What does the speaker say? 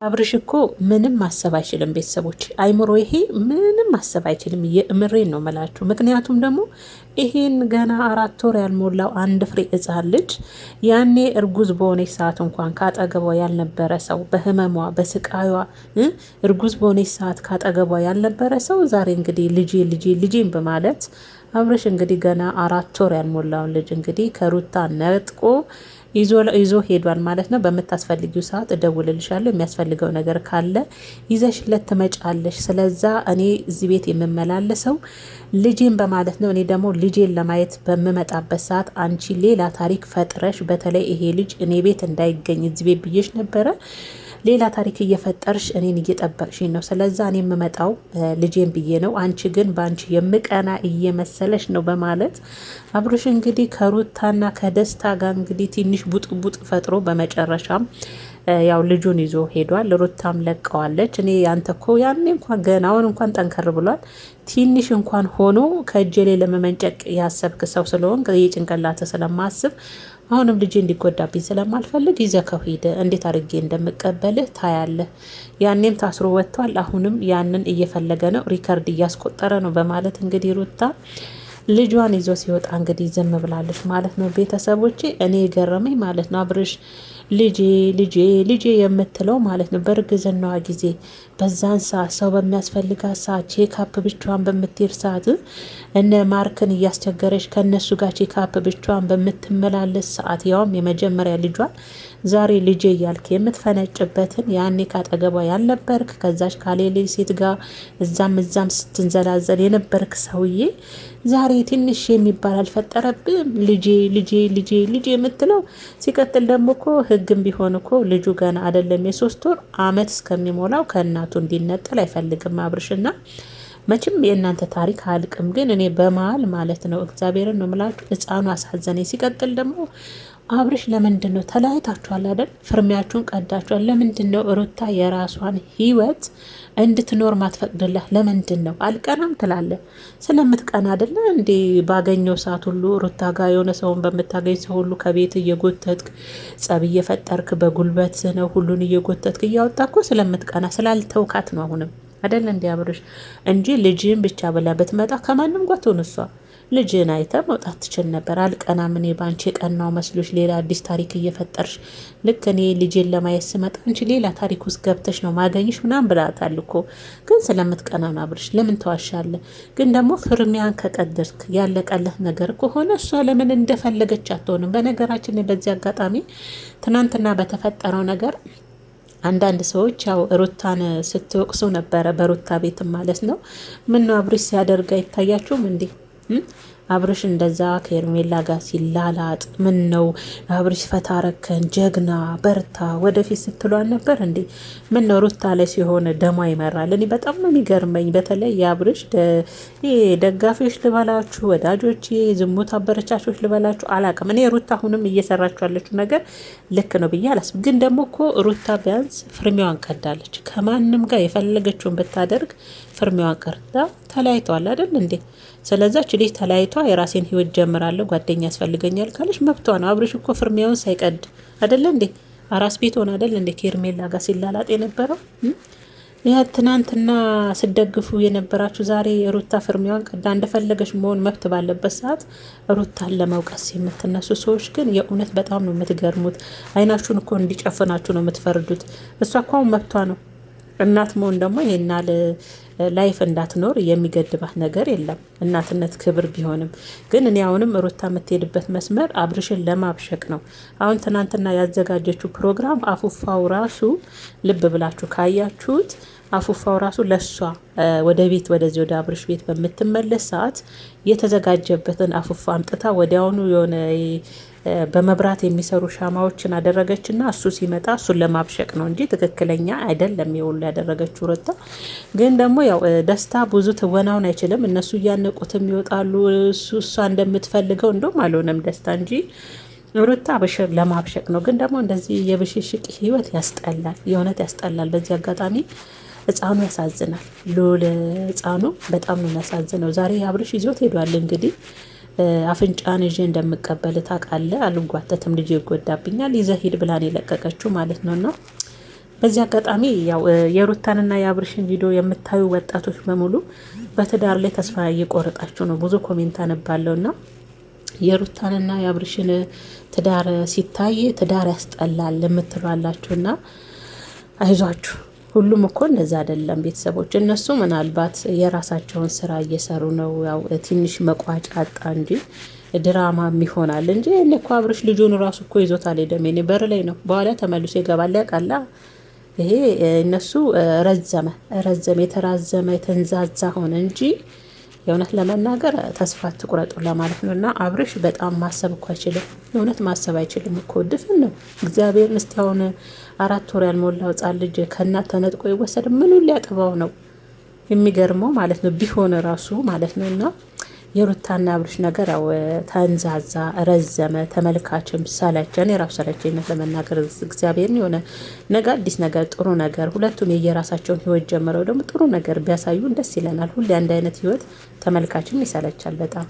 አብርሽ እኮ ምንም ማሰብ አይችልም። ቤተሰቦች አይምሮ ይሄ ምንም ማሰብ አይችልም። የእምሬን ነው መላችሁ። ምክንያቱም ደግሞ ይሄን ገና 4 ወር ያልሞላው አንድ ፍሬ ሕፃን ልጅ ያኔ እርጉዝ በሆነች ሰዓት እንኳን ካጠገቧ ያልነበረ ሰው በህመሟ በስቃዩዋ እርጉዝ በሆነች ሰዓት ካጠገቧ ያልነበረ ሰው ዛሬ እንግዲህ ልጄን በማለት አብርሽ እንግዲህ ገና 4 ወር ያልሞላውን ልጅ እንግዲህ ከሩታ ነጥቆ ይዞ ሄዷል ማለት ነው። በምታስፈልጊው ሰዓት እደውልልሻለሁ፣ የሚያስፈልገው ነገር ካለ ይዘሽለት ትመጫለሽ። ስለዛ እኔ እዚህ ቤት የምመላለሰው ልጄን በማለት ነው። እኔ ደግሞ ልጄን ለማየት በምመጣበት ሰዓት አንቺ ሌላ ታሪክ ፈጥረሽ፣ በተለይ ይሄ ልጅ እኔ ቤት እንዳይገኝ እዚህ ቤት ብዬሽ ነበረ ሌላ ታሪክ እየፈጠርሽ እኔን እየጠበቅሽኝ ነው። ስለዛ እኔ የምመጣው ልጄን ብዬ ነው። አንቺ ግን በአንቺ የምቀና እየመሰለሽ ነው በማለት አብርሽ እንግዲህ ከሩታና ከደስታ ጋር እንግዲህ ትንሽ ቡጥ ፈጥሮ በመጨረሻም ያው ልጁን ይዞ ሄዷል። ሩታም ለቀዋለች። እኔ ያንተ እኮ ያኔ እንኳን ገና አሁን እንኳን ጠንከር ብሏል። ትንሽ እንኳን ሆኖ ከእጄ ላይ ለመመንጨቅ ያሰብክ ሰው ስለሆን የጭንቅላት ስለማስብ አሁንም ልጄ እንዲጎዳብኝ ስለማልፈልግ ይዘከው ሂደ። እንዴት አድርጌ እንደምቀበልህ ታያለህ። ያኔም ታስሮ ወጥቷል። አሁንም ያንን እየፈለገ ነው፣ ሪከርድ እያስቆጠረ ነው በማለት እንግዲህ ሩታ ልጇን ይዞ ሲወጣ እንግዲህ ዝም ብላለች ማለት ነው። ቤተሰቦቼ እኔ የገረመኝ ማለት ነው አብርሽ ልጄ የምትለው ማለት ነው በእርግዝናዋ ጊዜ በዛን ሰዓት ሰው በሚያስፈልጋት ሰዓት ቼካፕ ብቻዋን በምትሄድ ሰዓት እነ ማርክን እያስቸገረች ከነሱ ጋር ቼካፕ ብቻዋን በምትመላለስ ሰዓት ያውም የመጀመሪያ ልጇን ዛሬ ልጄ እያልክ የምትፈነጭበትን ያኔ ካጠገቧ ያልነበርክ ከዛች ካሌሌ ሴት ጋር እዛም ስትንዘላዘል የነበርክ ሰውዬ ዛሬ ትንሽ የሚባል አልፈጠረብም። ልጄ የምትለው ሲቀጥል ደግሞ እኮ ህግም ቢሆን እኮ ልጁ ገና አይደለም የ3 ወር አመት እስከሚሞላው ከእናቱ እንዲነጠል አይፈልግም አብርሽና መቼም የእናንተ ታሪክ አልቅም። ግን እኔ በመሀል ማለት ነው እግዚአብሔርን ነው ምላችሁ ህፃኑ አሳዘነኝ። ሲቀጥል ደግሞ አብርሽ ለምንድን ነው ተለያይታችኋል አይደል? ፍርሚያችሁን ቀዳችኋል። ለምንድን ነው ሩታ የራሷን ህይወት እንድትኖር ማትፈቅድልህ? ለምንድን ነው አልቀናም ትላለህ? ስለምትቀና አይደለ እንዴ? ባገኘው ሰዓት ሁሉ ሩታ ጋር የሆነ ሰውን በምታገኝ ሰው ሁሉ ከቤት እየጎተትክ ጸብ እየፈጠርክ በጉልበት ነው ሁሉን እየጎተትክ እያወጣ እኮ ስለምትቀና ስላልተውካት ነው አሁንም አይደል እንዲ አብርሽ እንጂ ልጅን ብቻ ብላ ብትመጣ ከማንም ጋር ትሆን እሷ ልጅን አይተ መውጣት ትችል ነበር። አልቀናም እኔ ባንቺ የቀናው መስሎሽ ሌላ አዲስ ታሪክ እየፈጠርሽ ልክ እኔ ልጄን ለማየት ስመጣ አንቺ ሌላ ታሪክ ውስጥ ገብተሽ ነው ማገኝሽ ምናምን ብላታል እኮ። ግን ስለምትቀና ነው አብርሽ። ለምን ተዋሻለ? ግን ደግሞ ፍርሚያን ከቀደርክ ያለቀለህ ነገር ከሆነ እሷ ለምን እንደፈለገች አትሆንም? በነገራችን በዚህ አጋጣሚ ትናንትና በተፈጠረው ነገር አንዳንድ ሰዎች ያው ሩታን ስትወቅሱ ነበረ፣ በሩታ ቤትም ማለት ነው። ምን ነው አብርሽ ሲያደርግ አይታያችሁም እንዴ? አብርሽ እንደዛ ከኤርሜላ ጋር ሲላላጥ ምን ነው አብርሽ ፈታረከን ጀግና በርታ ወደፊት ስትሏን ነበር እንዴ? ምን ነው ሩታ ላይ ሲሆን ደሟ ይመራል። እኔ በጣም ነው የሚገርመኝ። በተለይ የአብርሽ ደጋፊዎች ልበላችሁ፣ ወዳጆች፣ ዝሙት አበረቻቾች ልበላችሁ አላቅም። እኔ ሩታ አሁንም እየሰራችሁ ያለችው ነገር ልክ ነው ብዬ አላስብ። ግን ደግሞ እኮ ሩታ ቢያንስ ፍርሚዋን ቀዳለች። ከማንም ጋር የፈለገችውን ብታደርግ ፍርሚዋን ቀርዳ ተለያይተዋል አይደል እንዴ? ስለዛች ልጅ ተለያይቷ የራሴን ህይወት ጀምራለሁ ጓደኛ ያስፈልገኛል ካለች መብቷ ነው። አብርሽ እኮ ፍርሚያውን ሳይቀድ አይደለ እንዴ አራስ ቤት ሆነ አይደል እንዴ ከኤርሜላ ጋር ሲላላጥ የነበረው? ያ ትናንትና ስደግፉ የነበራችሁ ዛሬ ሩታ ፍርሚያውን ቀዳ እንደፈለገች መሆን መብት ባለበት ሰዓት ሩታን ለመውቀስ የምትነሱ ሰዎች ግን የእውነት በጣም ነው የምትገርሙት። አይናችሁን እኮ እንዲጨፍናችሁ ነው የምትፈርዱት። እሷ እኮ መብቷ ነው። እናት መሆን ደግሞ ይሄናል ላይፍ እንዳትኖር የሚገድባት ነገር የለም። እናትነት ክብር ቢሆንም ግን እኔ አሁንም ሩታ የምትሄድበት መስመር አብርሽን ለማብሸቅ ነው። አሁን ትናንትና ያዘጋጀችው ፕሮግራም አፉፋው ራሱ ልብ ብላችሁ ካያችሁት አፉፋው ራሱ ለሷ ወደ ቤት ወደዚህ ወደ አብርሽ ቤት በምትመለስ ሰዓት የተዘጋጀበትን አፉፋ አምጥታ ወዲያውኑ የሆነ በመብራት የሚሰሩ ሻማዎችን አደረገችና እሱ ሲመጣ እሱን ለማብሸቅ ነው እንጂ ትክክለኛ አይደለም። የሁሉ ያደረገችው ሩታ ግን ደግሞ ያው ደስታ ብዙ ትወናውን አይችልም። እነሱ እያነቁትም ይወጣሉ። እሷ እንደምትፈልገው እንደውም አልሆነም ደስታ እንጂ ሩታ በሽር ለማብሸቅ ነው። ግን ደግሞ እንደዚህ የብሽሽቅ ህይወት ያስጠላል፣ የእውነት ያስጠላል። በዚህ አጋጣሚ ህፃኑ ያሳዝናል። ሎለ ህፃኑ በጣም ነው የሚያሳዝነው። ዛሬ አብርሽ ይዞት ሄዷል እንግዲህ አፍንጫን ይዤ እንደምቀበል ታውቃለህ፣ አልጓተትም ልጅ ይጎዳብኛል፣ ይዘህ ሂድ ብላን የለቀቀችው ማለት ነውና በዚህ አጋጣሚ ያው የሩታንና የአብርሽን ቪዲዮ የምታዩ ወጣቶች በሙሉ በትዳር ላይ ተስፋ እየቆረጣችሁ ነው። ብዙ ኮሜንት አነባለሁ እና የሩታንና የአብርሽን ትዳር ሲታይ ትዳር ያስጠላል የምትሏላችሁና አይዟችሁ። ሁሉም እኮ እንደዛ አይደለም ቤተሰቦች። እነሱ ምናልባት የራሳቸውን ስራ እየሰሩ ነው። ያው ትንሽ መቋጫ አጣ እንጂ ድራማም ይሆናል እንጂ እኔ እኮ አብርሽ ልጁን ራሱ እኮ ይዞት አልሄደም። እኔ በር ላይ ነው፣ በኋላ ተመልሶ ይገባል። ያውቃላ። ይሄ እነሱ ረዘመ የተራዘመ የተንዛዛ ሆነ እንጂ የእውነት ለመናገር ተስፋ ትቁረጡ ለማለት ነው። እና አብርሽ በጣም ማሰብ እኮ አይችልም። የእውነት ማሰብ አይችልም እኮ ድፍን ነው። እግዚአብሔርን እስቲ አሁን 4 ወር ያልሞላው ሕፃን ልጅ ከእናት ተነጥቆ ይወሰድ? ምኑን ሊያጥባው ነው? የሚገርመው ማለት ነው ቢሆን ራሱ ማለት ነው። እና የሩታና አብርሽ ነገር ያው ተንዛዛ፣ ረዘመ፣ ተመልካችም ሰለቸ። እኔ ራሱ ሰለቸኝነት ለመናገር እግዚአብሔርን የሆነ ነገር አዲስ ነገር ጥሩ ነገር ሁለቱም የየራሳቸውን ህይወት ጀምረው ደግሞ ጥሩ ነገር ቢያሳዩን ደስ ይለናል። ሁሌ አንድ አይነት ህይወት ተመልካችም ይሰለቻል በጣም።